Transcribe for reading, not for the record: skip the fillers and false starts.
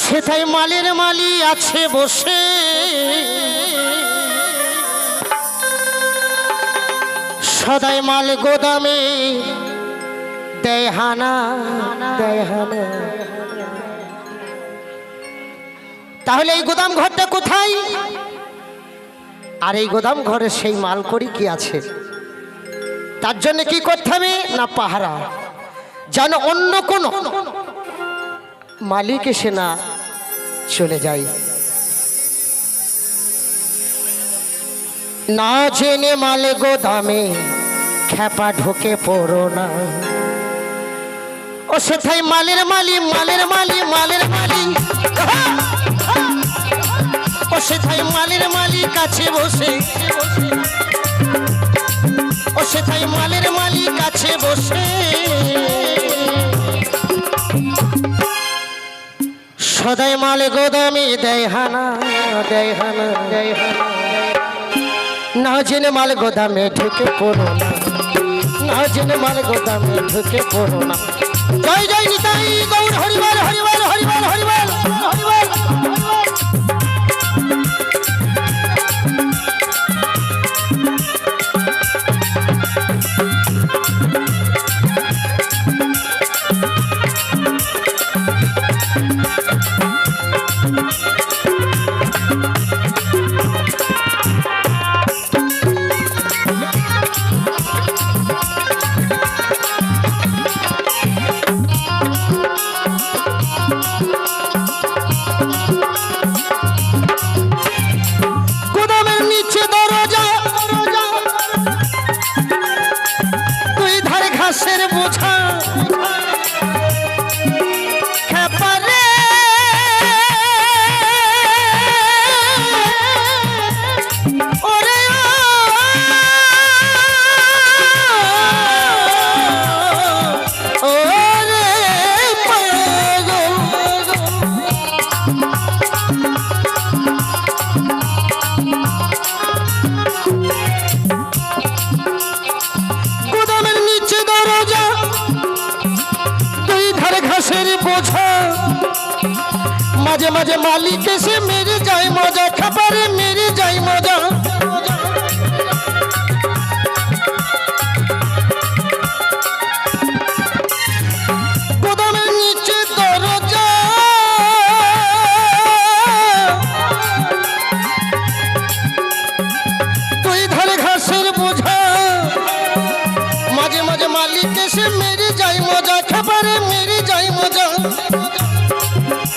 সেটাই মালের মালি আছে বসে, সদাই মাল গোদামে দেয় হানা দেয় হানা। তাহলে এই গোদাম ঘরটা কোথায়? আর এই গোদাম ঘরে সেই মাল করি কি আছে? তার জন্য কি করতে হবে না, পাহারা, যেন অন্য কোন মালিক এসে না চলে যায়। না জেনে মাল গোদামে খেপা ঢোকে পড়ো না। ও সেটাই মালের মালি মালের মালি মালের মালি, ও সেটাই মালের মালি কাছে বসে, ও সেটাই মালের মালি কাছে বসে, সদাই মাল গোদামে দেয় হানা দেয় হানা দেয় হানা। না জেনে মাল গোদামে ঢুকে পড়ো না, না জেনে মাল গোদামে ঢুকে পড়ো না। জয় জয় নিতাই গৌর হরিবল হরিবল হরিবল হরিবল হরিবল। মাঝে মাঝে মালিক এসে মেরে যায় মজা, খাবারে